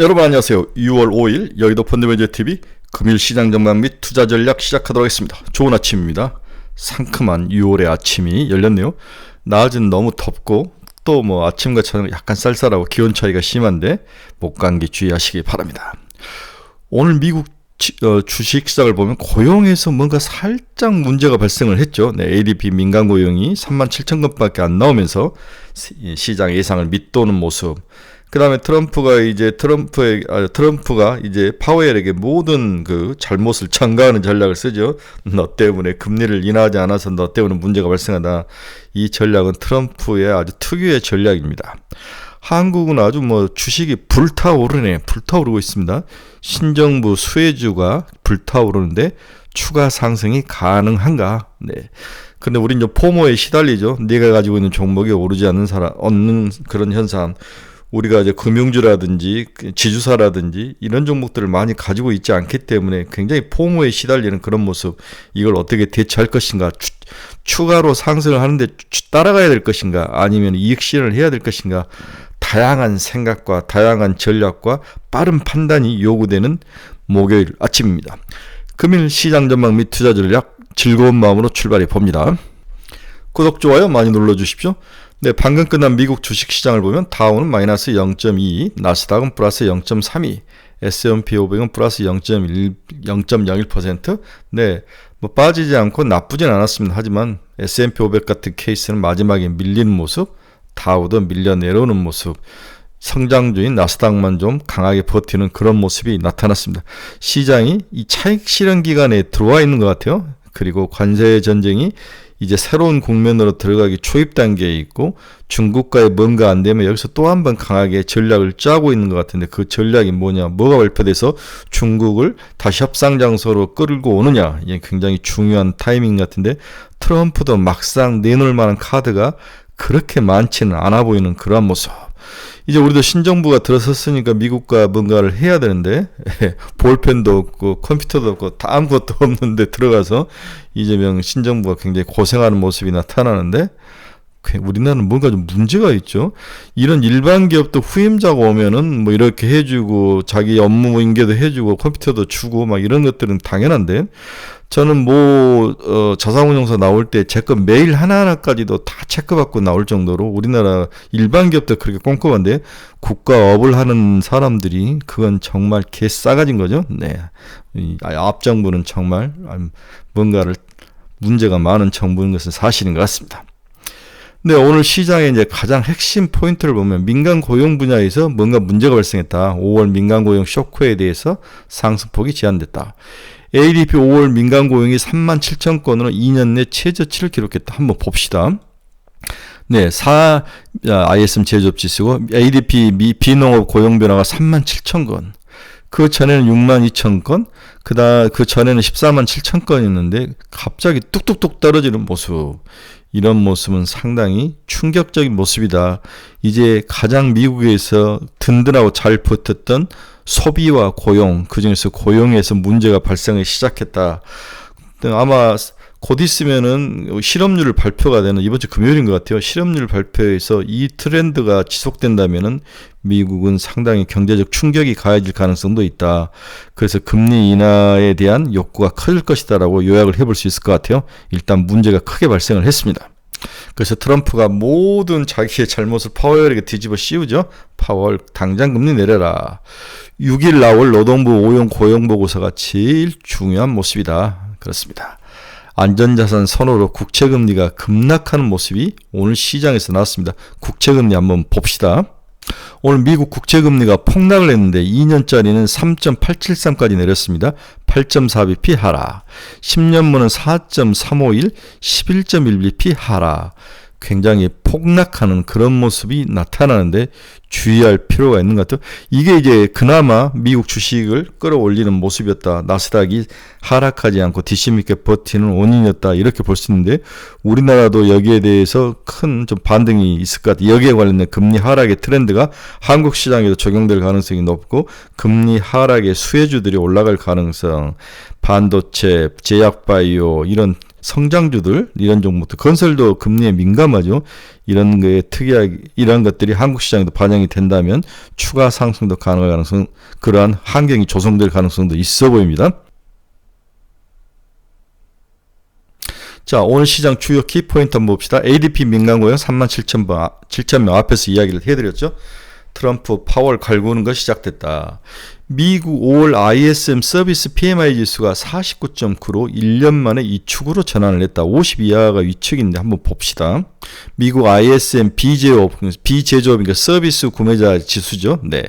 여러분 안녕하세요. 6월 5일 여의도 펀드매니저TV 금일 시장 전망 및 투자 전략 시작하도록 하겠습니다. 좋은 아침입니다. 상큼한 6월의 아침이 열렸네요. 낮은 너무 덥고 또 아침과 저녁 약간 쌀쌀하고 기온 차이가 심한데 목감기 주의하시기 바랍니다. 오늘 미국 주식 시장을 보면 고용에서 뭔가 살짝 문제가 발생을 했죠. ADP 민간 고용이 37,000건밖에 안 나오면서 시장 예상을 밑도는 모습. 그 다음에 트럼프가 이제 파웨일에게 모든 그 잘못을 전가하는 전략을 쓰죠. 너 때문에 금리를 인하하지 않아서 너 때문에 문제가 발생하다. 이 전략은 트럼프의 아주 특유의 전략입니다. 한국은 아주 주식이 불타오르고 있습니다. 신정부 수혜주가 불타오르는데 추가 상승이 가능한가? 네. 근데 우린 이제 포모에 시달리죠. 네가 가지고 있는 종목이 오르지 않는 그런 현상. 우리가 이제 금융주라든지 지주사라든지 이런 종목들을 많이 가지고 있지 않기 때문에 굉장히 포모에 시달리는 그런 모습. 이걸 어떻게 대처할 것인가? 추가로 상승을 하는데 따라가야 될 것인가? 아니면 이익 실현을 해야 될 것인가? 다양한 생각과 다양한 전략과 빠른 판단이 요구되는 목요일 아침입니다. 금일 시장 전망 및 투자 전략 즐거운 마음으로 출발해 봅니다. 구독, 좋아요 많이 눌러주십시오. 네, 방금 끝난 미국 주식시장을 보면 다우는 마이너스 0.2, 나스닥은 플러스 0.32, S&P 500은 플러스 0.01%. 네, 빠지지 않고 나쁘진 않았습니다. 하지만 S&P 500 같은 케이스는 마지막에 밀리는 모습, 다우도 밀려 내려오는 모습, 성장주인 나스닥만 좀 강하게 버티는 그런 모습이 나타났습니다. 시장이 이 차익 실현 기간에 들어와 있는 것 같아요. 그리고 관세 전쟁이 이제 새로운 국면으로 들어가기 초입 단계에 있고 중국과의 뭔가 안 되면 여기서 또 한 번 강하게 전략을 짜고 있는 것 같은데 그 전략이 뭐가 발표돼서 중국을 다시 협상 장소로 끌고 오느냐, 이게 굉장히 중요한 타이밍 같은데 트럼프도 막상 내놓을 만한 카드가 그렇게 많지는 않아 보이는 그러한 모습. 이제 우리도 신정부가 들어섰으니까 미국과 뭔가를 해야 되는데 볼펜도 없고 컴퓨터도 없고 다 아무것도 없는데 들어가서 이재명 신정부가 굉장히 고생하는 모습이 나타나는데 우리나라는 뭔가 좀 문제가 있죠. 이런 일반 기업도 후임자가 오면은 이렇게 해주고 자기 업무 인계도 해주고 컴퓨터도 주고 이런 것들은 당연한데 저는 자산운용사 나올 때 제 거 메일 하나하나까지도 다 체크받고 나올 정도로 우리나라 일반 기업도 그렇게 꼼꼼한데 국가업을 하는 사람들이 그건 정말 개싸가진 거죠. 네. 앞정부는 정말 뭔가를 문제가 많은 정부인 것은 사실인 것 같습니다. 네, 오늘 시장의 이제 가장 핵심 포인트를 보면 민간 고용 분야에서 뭔가 문제가 발생했다. 5월 민간 고용 쇼크에 대해서 상승폭이 제한됐다. ADP 5월 민간 고용이 37,000건으로 2년 내 최저치를 기록했다. 한번 봅시다. 네, ISM 제조업지수고 ADP 비농업 고용 변화가 37,000건. 그 전에는 62,000건, 그 전에는 147,000건이었는데 갑자기 뚝뚝뚝 떨어지는 모습. 이런 모습은 상당히 충격적인 모습이다. 이제 가장 미국에서 든든하고 잘 버텼던 소비와 고용, 그중에서 고용에서 문제가 발생하기 시작했다. 아마 곧 있으면은 실업률 발표가 되는 이번 주 금요일인 것 같아요. 실업률 발표에서 이 트렌드가 지속된다면은 미국은 상당히 경제적 충격이 가해질 가능성도 있다. 그래서 금리 인하에 대한 욕구가 커질 것이다라고 요약을 해볼 수 있을 것 같아요. 일단 문제가 크게 발생을 했습니다. 그래서 트럼프가 모든 자기의 잘못을 파월에게 뒤집어 씌우죠. 파월 당장 금리 내려라. 6일 나올 노동부 5용 고용보고서가 제일 중요한 모습이다. 그렇습니다. 안전자산 선호로 국채금리가 급락하는 모습이 오늘 시장에서 나왔습니다. 국채금리 한번 봅시다. 오늘 미국 국채금리가 폭락을 했는데 2년짜리는 3.873까지 내렸습니다. 8.4bp 하락. 10년물은 4.351, 11.1bp 하락. 굉장히 폭락하는 그런 모습이 나타나는데 주의할 필요가 있는 것 같아요. 이게 이제 그나마 미국 주식을 끌어올리는 모습이었다. 나스닥이 하락하지 않고 뒷심 있게 버티는 원인이었다. 이렇게 볼 수 있는데 우리나라도 여기에 대해서 큰 좀 반등이 있을 것 같아요. 여기에 관련된 금리 하락의 트렌드가 한국 시장에도 적용될 가능성이 높고 금리 하락의 수혜주들이 올라갈 가능성, 반도체, 제약바이오 이런 성장주들 이런 종목도 건설도 금리에 민감하죠. 이런 게 특이하게 이런 것들이 한국 시장에도 반영이 된다면 추가 상승도 가능할 가능성 그러한 환경이 조성될 가능성도 있어 보입니다. 자, 오늘 시장 주요 키포인트 한번 봅시다. ADP 민감고용 37,000명 앞에서 이야기를 해드렸죠. 트럼프 파월 갈구는 거 시작됐다. 미국 5월 ISM 서비스 PMI 지수가 49.9로 1년 만에 위축으로 전환을 했다. 50 이하가 위축인데 한번 봅시다. 미국 ISM 비제조업이니까 서비스 구매자 지수죠. 네,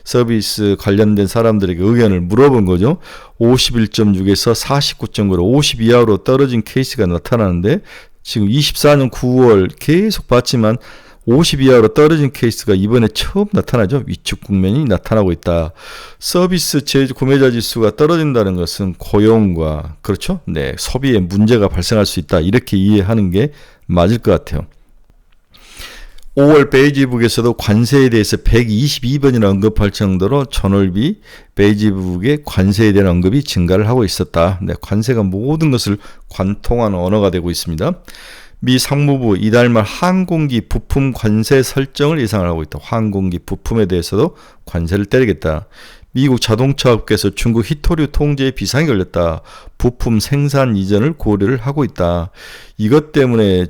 서비스 관련된 사람들에게 의견을 물어본 거죠. 51.6에서 49.9로 50 이하로 떨어진 케이스가 나타나는데 지금 24년 9월 계속 봤지만 50 이하로 떨어진 케이스가 이번에 처음 나타나죠. 위축 국면이 나타나고 있다. 서비스 구매자 지수가 떨어진다는 것은 고용과 그렇죠? 네, 소비에 문제가 발생할 수 있다. 이렇게 이해하는 게 맞을 것 같아요. 5월 베이지북에서도 관세에 대해서 122번이나 언급할 정도로 전월비 베이지북의 관세에 대한 언급이 증가를 하고 있었다. 네, 관세가 모든 것을 관통하는 언어가 되고 있습니다. 미 상무부 이달 말 항공기 부품 관세 설정을 예상을 하고 있다. 항공기 부품에 대해서도 관세를 때리겠다. 미국 자동차업계에서 중국 히토류 통제에 비상이 걸렸다. 부품 생산 이전을 고려를 하고 있다. 이것 때문에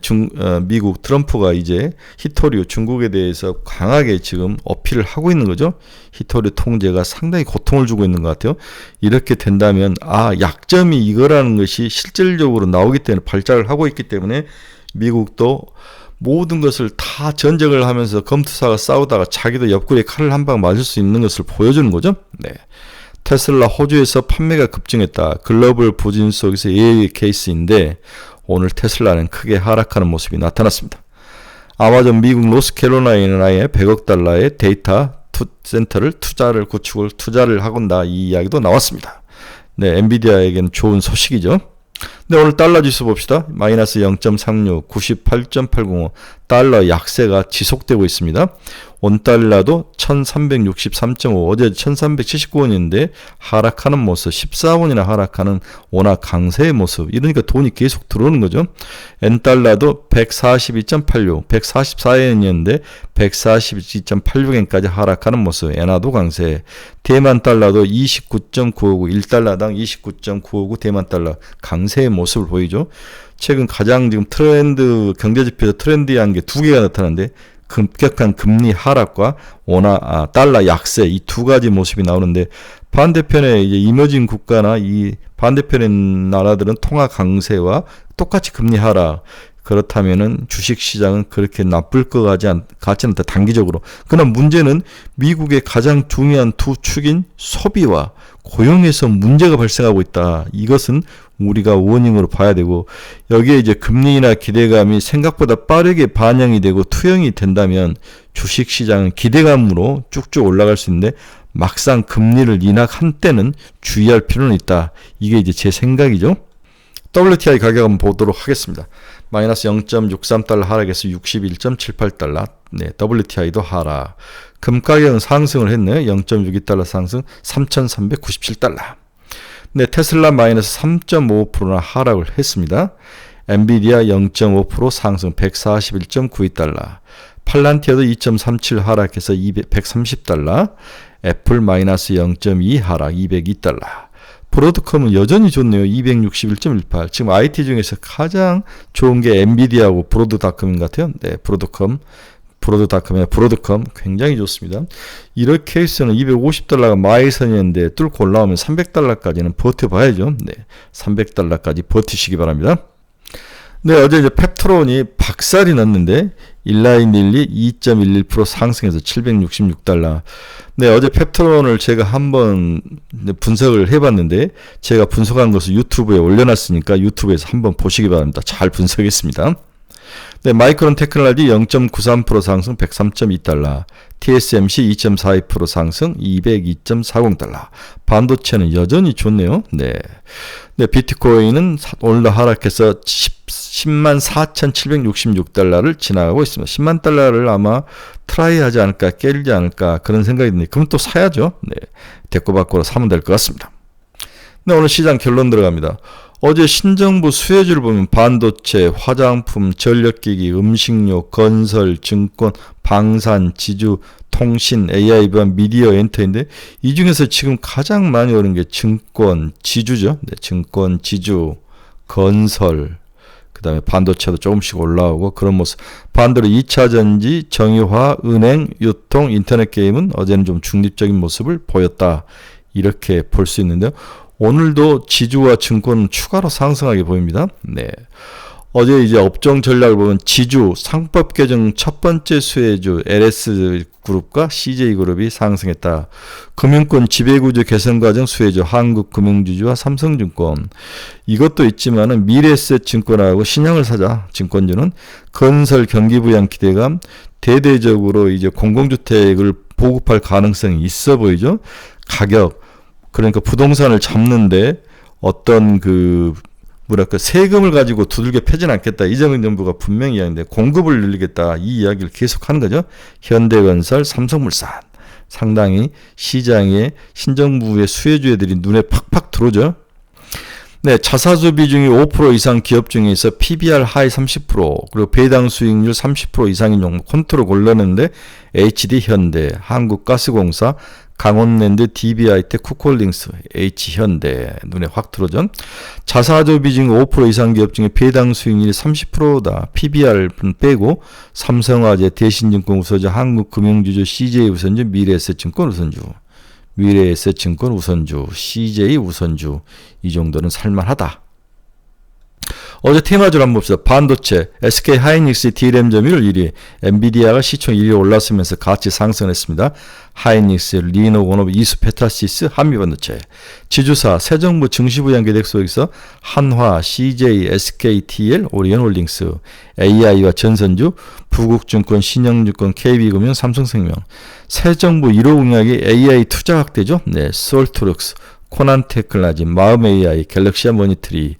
미국 트럼프가 이제 히토류 중국에 대해서 강하게 지금 어필을 하고 있는 거죠. 히토류 통제가 상당히 고통을 주고 있는 것 같아요. 이렇게 된다면 약점이 이거라는 것이 실질적으로 나오기 때문에 발작을 하고 있기 때문에 미국도 모든 것을 다 전쟁을 하면서 검투사가 싸우다가 자기도 옆구리에 칼을 한 방 맞을 수 있는 것을 보여주는 거죠. 네. 테슬라 호주에서 판매가 급증했다. 글로벌 부진 속에서 예외의 케이스인데 오늘 테슬라는 크게 하락하는 모습이 나타났습니다. 아마존 미국 노스캐롤라이나에 100억 달러의 데이터 센터를 투자를 하건다. 이 이야기도 나왔습니다. 네, 엔비디아에게는 좋은 소식이죠. 네, 오늘 달러 지수 봅시다. 마이너스 0.36, 98.805 달러 약세가 지속되고 있습니다. 원달러도 1363.5 어제 1379원인데 하락하는 모습 14원이나 하락하는 워낙 강세의 모습 이러니까 돈이 계속 들어오는 거죠. 엔달러도 142.86 144엔이었는데 142.86엔까지 하락하는 모습 엔화도 강세. 대만 달러도 29.959 1달러당 29.959 대만 달러 강세의 모습을 보이죠. 최근 가장 지금 경제지표에서 트렌디한 게 두 개가 나타나는데 급격한 금리 하락과 달러 약세 이 두 가지 모습이 나오는데 반대편에 이제 이머징 국가나 이 반대편의 나라들은 통화 강세와 똑같이 금리 하락. 그렇다면은 주식 시장은 그렇게 나쁠 것 같지는 않다 단기적으로. 그러나 문제는 미국의 가장 중요한 두 축인 소비와 고용에서 문제가 발생하고 있다. 이것은 우리가 원인으로 봐야 되고 여기에 이제 금리나 기대감이 생각보다 빠르게 반영이 되고 투영이 된다면 주식 시장은 기대감으로 쭉쭉 올라갈 수 있는데 막상 금리를 인하한 때는 주의할 필요는 있다. 이게 이제 제 생각이죠. WTI 가격 한번 보도록 하겠습니다. 마이너스 0.63달러 하락해서 61.78달러. 네, WTI도 하락. 금 가격은 상승을 했네요. 0.62달러 상승 3,397달러. 네, 테슬라 마이너스 3.5%나 하락을 했습니다. 엔비디아 0.5% 상승 141.92달러. 팔란티어도 2.37 하락해서 130달러. 애플 마이너스 0.2 하락 202달러. 브로드컴은 여전히 좋네요. 261.18. 지금 IT 중에서 가장 좋은 게 엔비디아하고 브로드닷컴인 것 같아요. 네, 브로드컴 굉장히 좋습니다. 이런 케이스는 250달러가 마이선이었는데 뚫고 올라오면 300달러까지는 버텨봐야죠. 네, 300달러까지 버티시기 바랍니다. 네, 어제 이제 펩트론이 박살이 났는데 일라인릴리 2.11% 상승해서 766달러. 네, 어제 펩트론을 제가 한번 분석을 해봤는데 제가 분석한 것을 유튜브에 올려놨으니까 유튜브에서 한번 보시기 바랍니다. 잘 분석했습니다. 네, 마이크론 테크놀로지 0.93% 상승 103.2달러. TSMC 2.42% 상승 202.40달러. 반도체는 여전히 좋네요. 네. 네, 비트코인은 오늘도 하락해서 104,766달러를 지나가고 있습니다. 10만 달러를 아마 트라이 하지 않을까, 깨지 않을까 그런 생각이 드는데 그럼 또 사야죠. 네. 대꾸받고로 사면 될 것 같습니다. 네, 오늘 시장 결론 들어갑니다. 어제 신정부 수혜주를 보면 반도체, 화장품, 전력기기, 음식료, 건설, 증권, 방산, 지주, 통신, AI 기반 미디어 엔터인데 이 중에서 지금 가장 많이 오른 게 증권, 지주죠. 네, 증권, 지주, 건설, 그 다음에 반도체도 조금씩 올라오고 그런 모습. 반대로 2차전지, 정유화, 은행, 유통, 인터넷 게임은 어제는 좀 중립적인 모습을 보였다. 이렇게 볼 수 있는데요. 오늘도 지주와 증권은 추가로 상승하게 보입니다. 네. 어제 이제 업종 전략을 보면 지주 상법 개정 첫 번째 수혜주 LS그룹과 CJ그룹이 상승했다. 금융권 지배구조 개선 과정 수혜주 한국금융지주와 삼성증권. 이것도 있지만은 미래에셋증권하고 신영을 사자 증권주는 건설 경기 부양 기대감 대대적으로 이제 공공주택을 보급할 가능성이 있어 보이죠. 가격 그러니까 부동산을 잡는데 어떤 세금을 가지고 두들겨 패진 않겠다. 이재명 정부가 분명히 이야기했는데 공급을 늘리겠다. 이 이야기를 계속 하는 거죠. 현대건설, 삼성물산. 상당히 시장에 신정부의 수혜주애들이 눈에 팍팍 들어오죠. 네, 자사주 비중이 5% 이상 기업 중에서 PBR 하위 30% 그리고 배당 수익률 30% 이상인 종목 컨트롤 골랐는데 HD 현대, 한국가스공사, 강원랜드, DB하이텍, 쿡홀딩스, H현대 눈에 확 들어오죠. 자사주 비중 5% 이상 기업 중에 배당 수익률이 30%다. PBR 빼고 삼성화재, 대신증권 우선주, 한국금융지주, CJ 우선주, 미래에셋증권 우선주. 미래에셋증권 우선주, CJ 우선주 이 정도는 살만하다. 어제 테마주를 한번 봅시다. 반도체, SK 하이닉스 D램 점유율 1위, 엔비디아가 시총 1위 올랐으면서 같이 상승했습니다. 하이닉스, 리노곤업, 이수페타시스, 한미반도체. 지주사, 새정부 증시부양 계획 속에서 한화, CJ, SKTL, 오리온홀딩스, AI와 전선주, 부국증권, 신영증권, KB금융, 삼성생명. 새정부 1호 공약이 AI 투자 확대죠. 네, 솔트룩스. 코난 테크놀로지, 마음 AI, 갤럭시아 모니터리,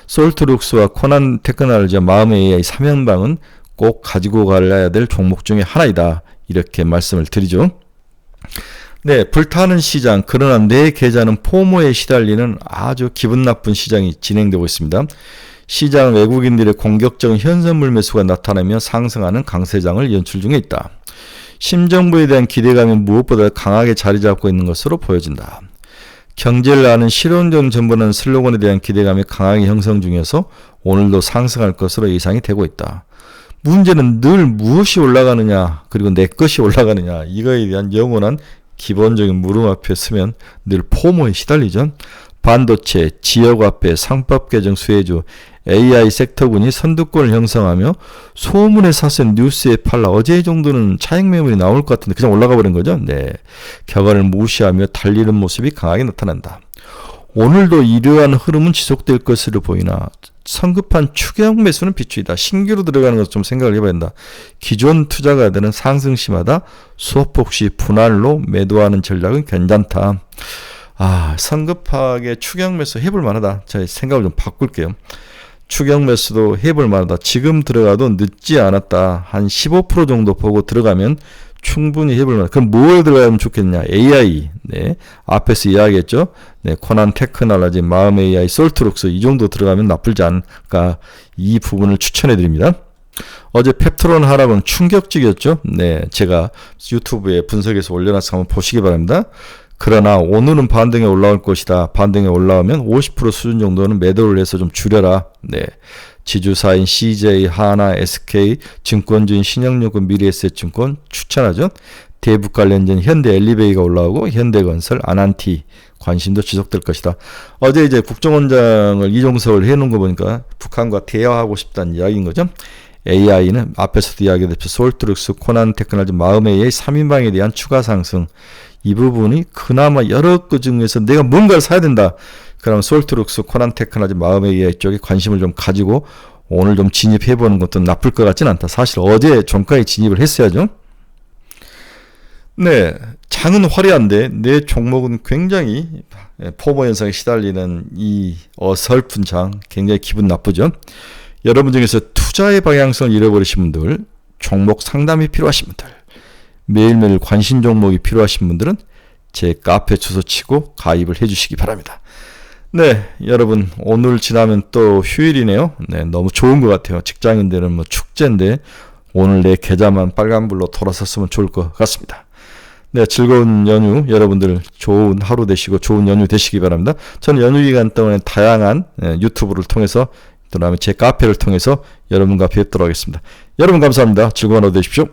솔트룩스와 코난 테크놀로지와 마음 AI 3연방은 꼭 가지고 가야 될 종목 중에 하나이다. 이렇게 말씀을 드리죠. 네, 불타는 시장, 그러나 내 계좌는 포모에 시달리는 아주 기분 나쁜 시장이 진행되고 있습니다. 시장 외국인들의 공격적인 현선물 매수가 나타나며 상승하는 강세장을 연출 중에 있다. 심정부에 대한 기대감이 무엇보다 강하게 자리 잡고 있는 것으로 보여진다. 경제를 아는 실용적 정보라는 슬로건에 대한 기대감이 강하게 형성 중에서 오늘도 상승할 것으로 예상이 되고 있다. 문제는 늘 무엇이 올라가느냐 그리고 내 것이 올라가느냐 이거에 대한 영원한 기본적인 물음 앞에 서면 늘 포모에 시달리죠. 반도체, 지역화폐, 상법 개정 수혜주, AI 섹터군이 선두권을 형성하며 소문에 사선 뉴스에 팔라 어제 정도는 차익 매물이 나올 것 같은데 그냥 올라가 버린 거죠. 네, 격언을 무시하며 달리는 모습이 강하게 나타난다. 오늘도 이러한 흐름은 지속될 것으로 보이나 성급한 추격 매수는 비추이다. 신규로 들어가는 것을 좀 생각을 해봐야 된다. 기존 투자가들은 상승시마다 소폭시 분할로 매도하는 전략은 괜찮다. 성급하게 추격 매수 해볼 만하다. 제 생각을 좀 바꿀게요. 추격 매수도 해볼 만하다. 지금 들어가도 늦지 않았다. 한 15% 정도 보고 들어가면 충분히 해볼 만하다. 그럼 뭘 들어가면 좋겠냐? AI. 네. 앞에서 이야기했죠. 네. 코난 테크놀로지, 마음 AI, 솔트룩스 이 정도 들어가면 나쁘지 않을까. 이 부분을 추천해 드립니다. 어제 펩트론 하락은 충격적이었죠. 네. 제가 유튜브에 분석해서 올려놔서 한번 보시기 바랍니다. 그러나 오늘은 반등에 올라올 것이다. 반등에 올라오면 50% 수준 정도는 매도를 해서 좀 줄여라. 네. 지주사인 CJ, 하나, SK, 증권주인 신영증권, 미래에셋증권 추천하죠. 대북 관련된 현대 엘리베이가 올라오고 현대건설, 아난티 관심도 지속될 것이다. 어제 이제 국정원장을 이종석을 해놓은 거 보니까 북한과 대화하고 싶다는 이야기인 거죠. AI는 앞에서도 이야기했듯이 솔트룩스, 코난 테크놀로지, 마음 AI 3인방에 대한 추가 상승. 이 부분이 그나마 여러 것 중에서 내가 뭔가를 사야 된다. 그러면 솔트룩스, 코난 테크놀로지, 마음 AI 쪽에 관심을 좀 가지고 오늘 좀 진입해보는 것도 나쁠 것 같지는 않다. 사실 어제 종가에 진입을 했어야죠. 네, 장은 화려한데 내 종목은 굉장히 포모 현상에 시달리는 이 어설픈 장 굉장히 기분 나쁘죠. 여러분 중에서 투자의 방향성을 잃어버리신 분들, 종목 상담이 필요하신 분들, 매일매일 관심 종목이 필요하신 분들은 제 카페 주소 치고 가입을 해주시기 바랍니다. 네, 여러분 오늘 지나면 또 휴일이네요. 네, 너무 좋은 것 같아요. 직장인들은 뭐 축제인데 오늘 내 계좌만 빨간불로 돌아섰으면 좋을 것 같습니다. 네, 즐거운 연휴 여러분들 좋은 하루 되시고 좋은 연휴 되시기 바랍니다. 저는 연휴 기간 동안에 다양한 유튜브를 통해서 그다음에 제 카페를 통해서 여러분과 뵙도록 하겠습니다. 여러분 감사합니다. 즐거운 하루 되십시오.